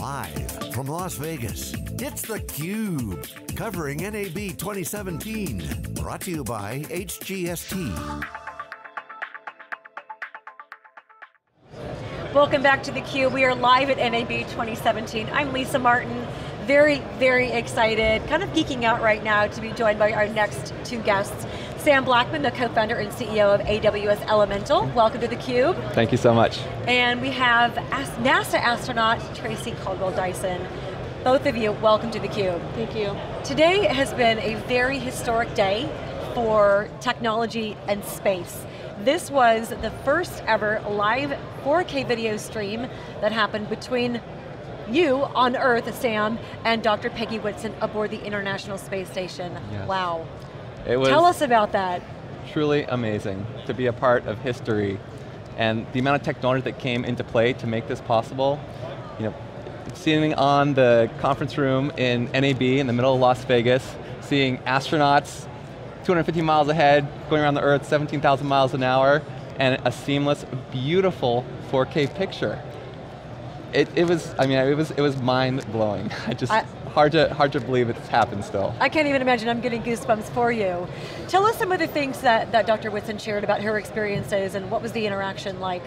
Live from Las Vegas, it's theCUBE, covering NAB 2017. Brought to you by HGST. Welcome back to theCUBE. We are live at NAB 2017. I'm Lisa Martin, very, very excited, kind of geeking out right now to be joined by our next two guests. Sam Blackman, the co-founder and CEO of AWS Elemental. Welcome to theCUBE. Thank you so much. And we have NASA astronaut Tracy Caldwell Dyson. Both of you, welcome to theCUBE. Thank you. Today has been a very historic day for technology and space. This was the first ever live 4K video stream that happened between you on Earth, Sam, and Dr. Peggy Whitson aboard the International Space Station. Yes. Wow. Tell us about that. Truly amazing to be a part of history and the amount of technology that came into play to make this possible. You know, sitting on the conference room in NAB in the middle of Las Vegas, seeing astronauts 250 miles ahead, going around the Earth 17,000 miles an hour, and a seamless, beautiful 4K picture. It was mind-blowing. Hard to believe it's happened still. I can't even imagine, I'm getting goosebumps for you. Tell us some of the things that Dr. Whitson shared about her experiences and what was the interaction like?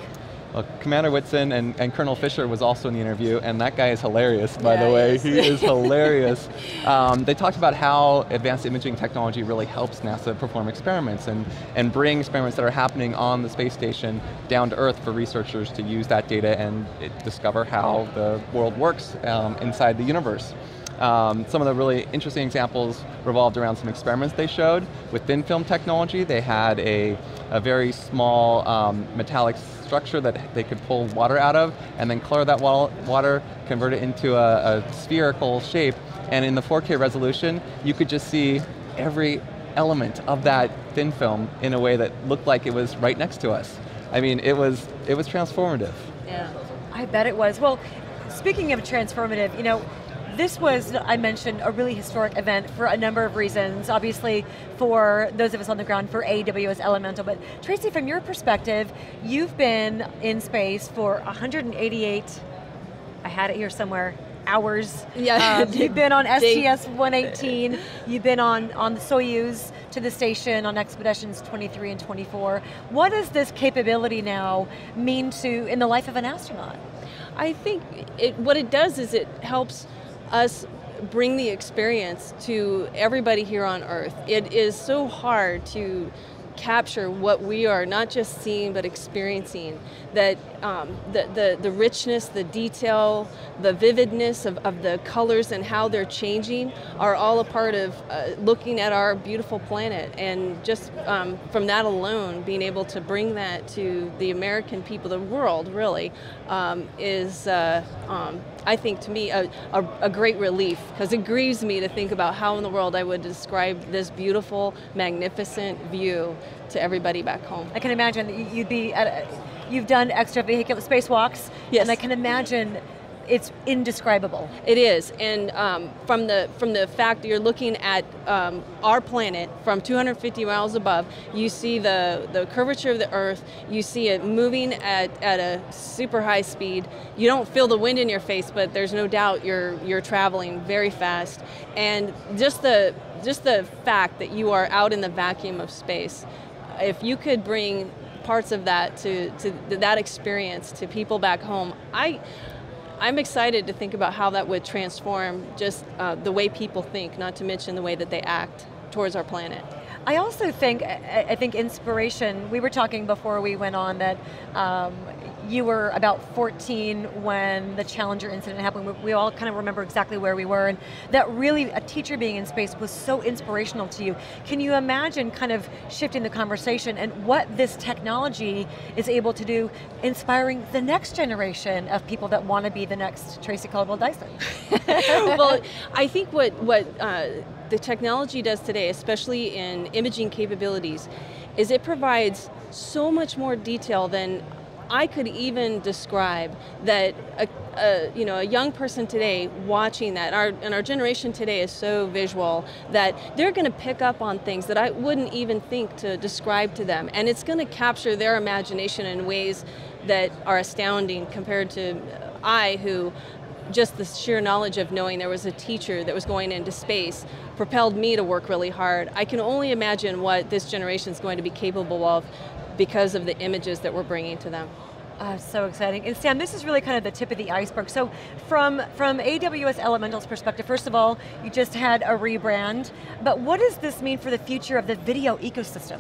Well, Commander Whitson and Colonel Fisher was also in the interview, and that guy is hilarious, by the way. He is hilarious. They talked about how advanced imaging technology really helps NASA perform experiments and bring experiments that are happening on the space station down to Earth for researchers to use that data and discover how the world works inside the universe. Some of the really interesting examples revolved around some experiments they showed. With thin film technology, they had a very small metallic structure that they could pull water out of and then color that water, convert it into a spherical shape, and in the 4K resolution, you could just see every element of that thin film in a way that looked like it was right next to us. I mean, it was transformative. Yeah, I bet it was. Well, speaking of transformative, you know, this was, I mentioned, a really historic event for a number of reasons. Obviously, for those of us on the ground, for AWS Elemental, but Tracy, from your perspective, you've been in space for 188, I had it here somewhere, hours. Yeah. You've been on STS-118, you've been on the Soyuz to the station on expeditions 23 and 24. What does this capability now mean in the life of an astronaut? I think what it does is it helps us bring the experience to everybody here on Earth. It is so hard to capture what we are not just seeing but experiencing, that the richness, the detail, the vividness of the colors and how they're changing are all a part of looking at our beautiful planet, and just from that alone, being able to bring that to the American people, the world really, is I think to me a great relief, because it grieves me to think about how in the world I would describe this beautiful, magnificent view to everybody back home. I can imagine that you've done extravehicular spacewalks, yes, and I can imagine it's indescribable. It is, and from the fact that you're looking at our planet from 250 miles above, you see the curvature of the Earth, you see it moving at a super high speed. You don't feel the wind in your face, but there's no doubt you're traveling very fast. And just the fact that you are out in the vacuum of space, if you could bring parts of that to that experience to people back home, I'm excited to think about how that would transform just the way people think, not to mention the way that they act towards our planet. I also think, inspiration, we were talking before we went on that you were about 14 when the Challenger incident happened. We all kind of remember exactly where we were, and that really, a teacher being in space was so inspirational to you. Can you imagine kind of shifting the conversation and what this technology is able to do, inspiring the next generation of people that want to be the next Tracy Caldwell Dyson? Well, I think what the technology does today, especially in imaging capabilities, is it provides so much more detail than I could even describe, that a young person today watching that, and our generation today is so visual that they're going to pick up on things that I wouldn't even think to describe to them, and it's going to capture their imagination in ways that are astounding compared to I, who just the sheer knowledge of knowing there was a teacher that was going into space propelled me to work really hard. I can only imagine what this generation is going to be capable of because of the images that we're bringing to them. So exciting. And Sam, this is really kind of the tip of the iceberg. So from AWS Elemental's perspective, first of all, you just had a rebrand, but what does this mean for the future of the video ecosystem?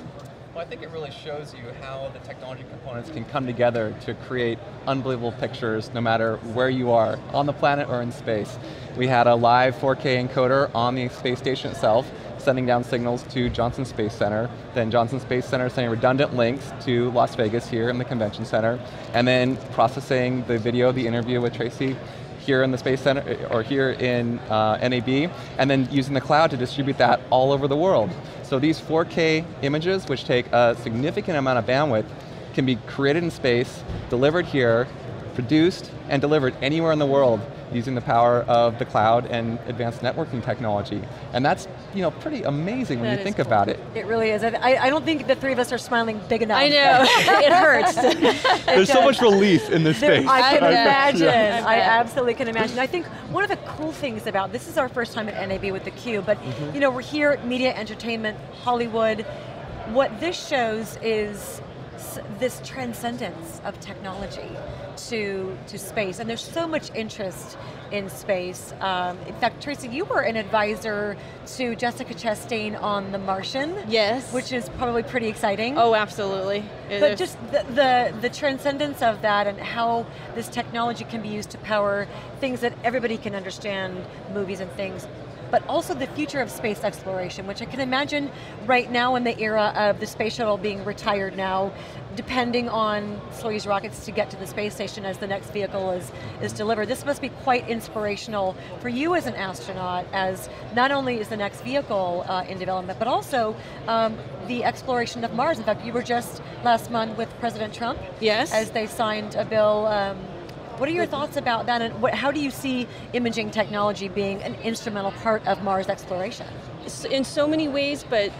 Well, I think it really shows you how the technology components can come together to create unbelievable pictures no matter where you are, on the planet or in space. We had a live 4K encoder on the space station itself, sending down signals to Johnson Space Center, then Johnson Space Center sending redundant links to Las Vegas here in the convention center, and then processing the video, the interview with Tracy here in the Space Center, or here in NAB, and then using the cloud to distribute that all over the world. So these 4K images, which take a significant amount of bandwidth, can be created in space, delivered here, produced, and delivered anywhere in the world using the power of the cloud and advanced networking technology. And that's pretty amazing when you think about it. It really is. I don't think the three of us are smiling big enough. I know, it hurts. There's so much relief in this space. I can imagine, I absolutely can imagine. I think one of the cool things about, this is our first time at NAB with theCUBE, but we're here at Media, Entertainment, Hollywood. What this shows is this transcendence of technology to space, and there's so much interest in space. In fact, Tracy, you were an advisor to Jessica Chastain on The Martian. Yes. Which is probably pretty exciting. Oh, absolutely. But just the transcendence of that and how this technology can be used to power things that everybody can understand, movies and things, but also the future of space exploration, which I can imagine right now in the era of the space shuttle being retired now, depending on Soyuz rockets to get to the space station as the next vehicle is delivered. This must be quite inspirational for you as an astronaut, as not only is the next vehicle in development, but also the exploration of Mars. In fact, you were just last month with President Trump. Yes. As they signed a bill. What are your thoughts about that, and how do you see imaging technology being an instrumental part of Mars exploration? In so many ways, but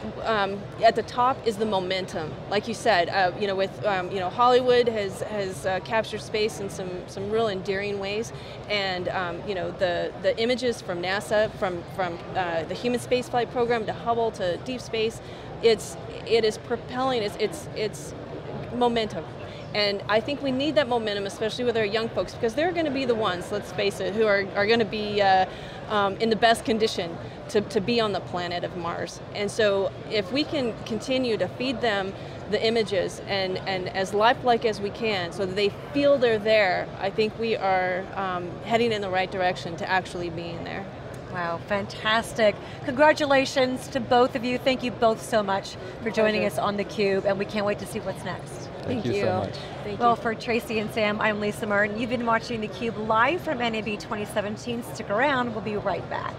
at the top is the momentum. Like you said, with Hollywood has captured space in some real endearing ways, and the images from NASA, from the human spaceflight program to Hubble to deep space, it is propelling. It's momentum. And I think we need that momentum, especially with our young folks, because they're going to be the ones, let's face it, who are going to be in the best condition to be on the planet of Mars. And so if we can continue to feed them the images and as lifelike as we can so that they feel they're there, I think we are heading in the right direction to actually being there. Wow, fantastic. Congratulations to both of you. Thank you both so much for joining us on theCUBE, and we can't wait to see what's next. Thank you so much. Thank well, you. for Tracy and Sam, I'm Lisa Martin. You've been watching theCUBE live from NAB 2017. Stick around, we'll be right back.